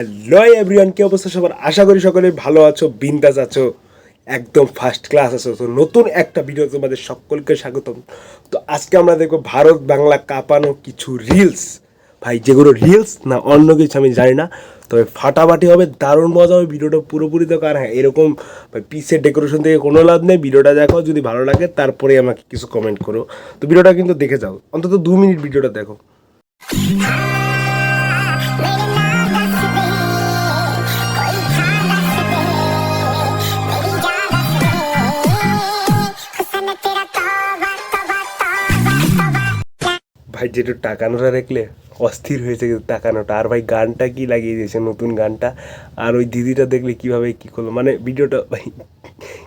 Hello everyone, কি অবস্থা সবার? আশা করি সকলে ভালো আছো, বিন্দাস আছো, একদম ফার্স্ট ক্লাস আছো। তো নতুন একটা ভিডিও তোমাদের সকলকে স্বাগতম। তো আজকে আমরা দেখবো ভারত বাংলা কাঁপানো কিছু রিলস। ভাই যেগুলো রিলস না অন্য কিছু আমি জানি না, তবে ফাটাফাটি হবে, দারুণ মজা হবে। ভিডিওটা পুরোপুরি দেখো। আর হ্যাঁ, এরকম পিসের ডেকোরেশন থেকে কোনো লাভ নেই। ভিডিওটা দেখো, যদি ভালো লাগে তারপরে আমাকে কিছু কমেন্ট করো। তো ভিডিওটা কিন্তু দেখে যাও, অন্তত 2 মিনিট ভিডিওটা দেখো। ভাই যেটু টাকানোটা দেখলে অস্থির হয়েছে, কিন্তু টাকানোটা। আর ভাই গানটা কি লাগিয়ে দিয়েছে, নতুন গানটা। আর ওই দিদিটা দেখলে কিভাবে কি করলো, মানে ভিডিওটা ভাই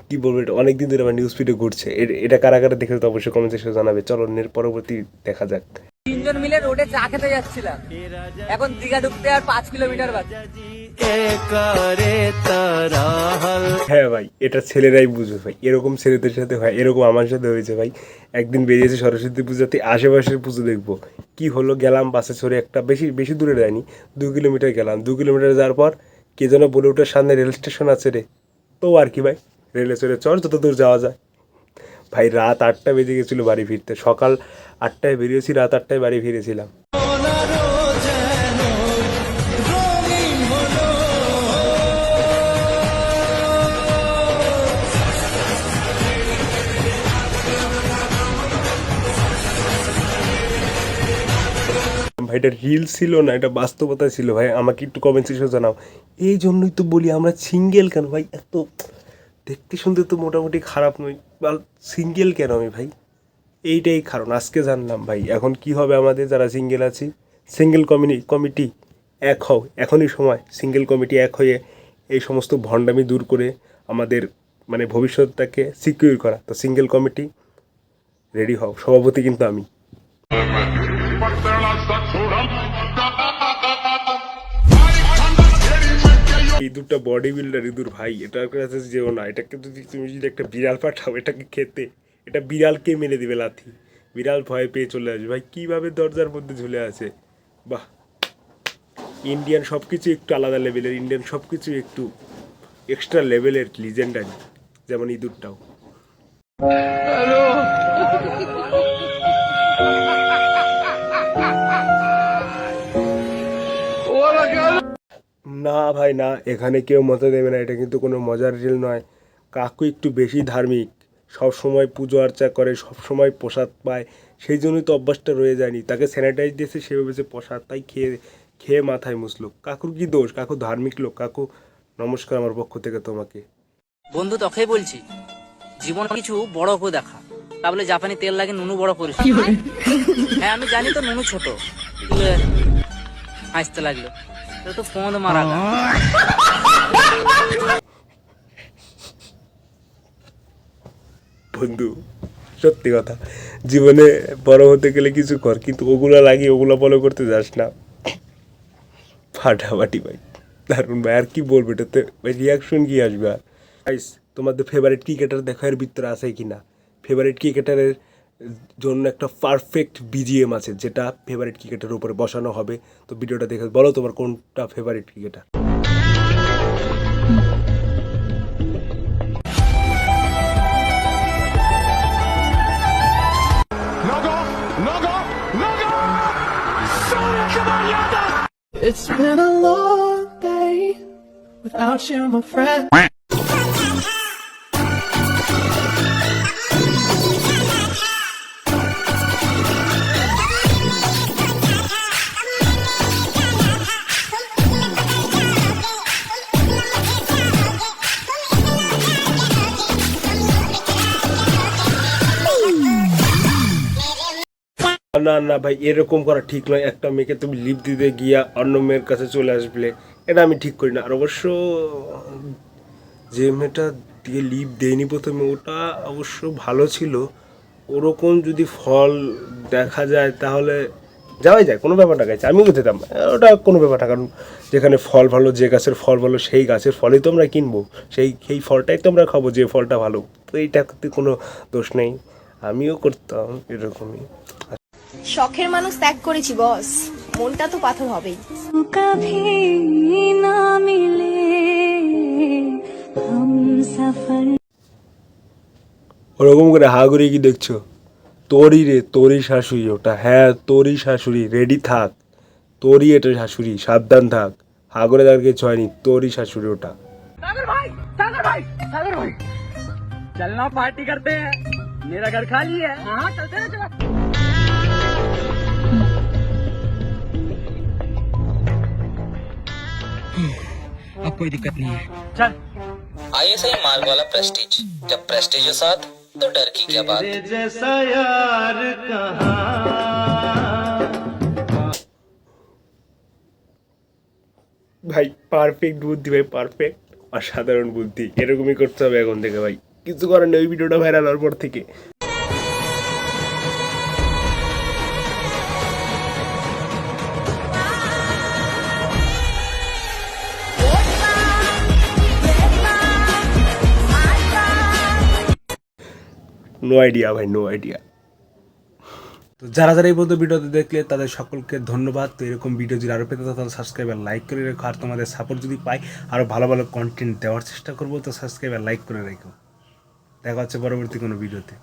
কি বলবো, এটা অনেকদিন ধরে আমার নিউজ ফিডে ঘুরছে। এটা কারা কারা দেখে তো অবশ্যই কমেন্ট সেকশনে জানাবে। চলো পরবর্তী দেখা যাক। তিনজন মিলে রোডে চা খেতে যাচ্ছিলাম, এখন দীঘা ঢুকতে আর 5 কিলোমিটার বাকি। হ্যাঁ ভাই, এটা ছেলেরাই বুঝবে ভাই, এরকম ছেলেদের সাথে হয়। এরকম আমার সাথে হয়েছে ভাই। একদিন বেরিয়েছে সরস্বতী পুজোতে, আশেপাশের পুজো দেখবো। কি হলো, গেলাম বাসে চড়ে, একটা বেশি বেশি দূরে যায়নি, 2 কিলোমিটার গেলাম। 2 কিলোমিটার যাওয়ার পর কে যেন বলে ওঠার সামনে রেল স্টেশন আছে রে। তো আর কি ভাই, রেলে চড়ে চড়, যত দূর যাওয়া যায়। ভাই রাত 8টা বেজে গেছিলো বাড়ি ফিরতে। সকাল 8টায় বেরিয়েছি, রাত 8টায় বাড়ি ফিরেছিলাম। ভাই এটা রিল ছিল না, এটা বাস্তবতা ছিল ভাই। আমাকে একটু কমেন্ট সেকশনে জানাও। এই জন্যই তো বলি আমরা সিঙ্গেল কেন ভাই, এত দেখতে শুনতে তো মোটামুটি খারাপ নই, সিঙ্গেল কেন আমি ভাই? এইটাই কারণ, আজকে জানলাম ভাই। এখন কি হবে আমাদের যারা সিঙ্গেল আছি? সিঙ্গেল কমিটি এক হও, এখনই সময়। সিঙ্গেল কমিটি এক হয়ে এই সমস্ত ভণ্ডামি দূর করে আমাদের মানে ভবিষ্যৎটাকে সিকিউর করা। তো সিঙ্গেল কমিটি রেডি হও, সভাপতি কিন্তু আমি। এই দুটো বডি বিল্ডার ইঁদুর ভাই, এটার কাছে যেও না। এটাকে তুমি যদি একটা বিড়াল পাঠাও এটাকে খেতে, এটা বিড়ালকে মেরে দিবে লাথি। বিড়াল ভয় পেয়ে চলে আসবে। ভাই কীভাবে দরজার মধ্যে ঝুলে আছে! বাহ, ইন্ডিয়ান সব কিছু একটু আলাদা লেভেলের, ইন্ডিয়ান সব কিছু একটু এক্সট্রা লেভেলের, লিজেন্ডারি, যেমন ইঁদুরটাও। না ভাই না, এখানে কেউ মজা দেবে না। এটা কিন্তু কোনো মজার রিল নয়। কাকু একটু বেশি ধার্মিক, সব সময় পুজো আর্চা করে, সব সময় প্রসাদ পায়, সেই জন্যই তো অভ্যাসটা রয়ে যায়নি। তাকে স্যানিটাইজ দিয়েছে, সে ভেবেছে প্রসাদ, তাই খেয়ে খেয়ে মাথায় মুছলো। কাকুর কি দোষ? কাকু ধার্মিক লোক। কাকু নমস্কার আমার পক্ষ থেকে তোমাকে। বন্ধু তোকেই বলছি, জীবন কিছু বড় করে দেখা। তা বলে জাপানি তেল লাগে নুনু বড় করিস। হ্যাঁ আমি জানি তো নুনু ছোট, হাসতে লাগলো তো ফোন মারা। বন্ধু সত্যি কথা, জীবনে বড় হতে গেলে কিছু কর, কিন্তু ওগুলো লাগিয়ে ওগুলো ফলো করতে যাস না। ফাটাফাটি ভাই, দারুণ ভাই। আর কি বলবো এটাতে, রিয়াকশন কি আসবে আর? গাইস, তোমাদের ফেভারিট ক্রিকেটার দেখো এর ভিতরে আছে কি না। ফেভারিট ক্রিকেটারের জন্য একটা পারফেক্ট বিজিএম আছে, যেটা ফেভারিট ক্রিকেটারের উপরে বসানো হবে। তো ভিডিওটা দেখে বলো তোমার কোনটা favourite cricketer. It's been a long day without you, my friend. না না ভাই, এরকম করা ঠিক নয়। একটা মেয়েকে তুমি লিপ দিতে গিয়া অন্য মেয়ের কাছে চলে আসবে, এটা আমি ঠিক করি না। আর অবশ্য যে মেয়েটা দিয়ে লিপ দেয়নি প্রথমে, ওটা অবশ্য ভালো ছিল। ওরকম যদি ফল দেখা যায় তাহলে যাওয়াই যায়, কোনো ব্যাপার না। গাইছে আমিও যেতাম, ওটা কোনো ব্যাপার না। কারণ যেখানে ফল ভালো, যে গাছের ফল ভালো, সেই গাছের ফলই তো আমরা কিনবো, সেই ফলটাই তো আমরা খাবো, যে ফলটা ভালো। তো এইটাতে কোনো দোষ নেই, আমিও করতাম এরকমই। শখের মানুষ ত্যাগ করেছি বস। মনটা তো পাথর হবেই। कभी ना मिले हम सफर ওরকম করে হা করে কি দেখছো? তোরই রে, তোরই শাশুড়ি ওটা, হ্যাঁ তোরই শাশুড়ি, রেডি থাক, তোরই এটা শাশুড়ি, সাবধান থাক, হা করে তার কিছু হয়নি, তোরই শাশুড়ি ওটা। चलना पार्टी करते हैं, मेरा घर खाली है। हाँ चलते हैं, चलो। अब कोई दिक्कत नहीं है, चल। ISI मार्ग वाला प्रेस्टीज, जब प्रेस्टीज हो साथ तो डर की क्या बात। ভাই পারফেক্ট বুদ্ধি ভাই, পারফেক্ট, অসাধারণ বুদ্ধি, এরকমই করতে হবে এখন থেকে ভাই, কিছু করার নেই, ওই ভিডিওটা ভাইরাল হওয়ার পর থেকে। নো আইডিয়া ভাই, নো আইডিয়া। তো যারা যারা এই পর্যন্ত ভিডিওতে দেখলে তাদের সকলকে ধন্যবাদ। তো এরকম ভিডিও যদি আরও পেতে তাহলে সাবস্ক্রাইব আর লাইক করে রেখো, আর তোমাদের সাপোর্ট যদি পাই আরও ভালো ভালো কন্টেন্ট দেওয়ার চেষ্টা করবো, তো সাবস্ক্রাইব আর লাইক করে রেখো। দেখা হচ্ছে পরবর্তী কোনো ভিডিওতে।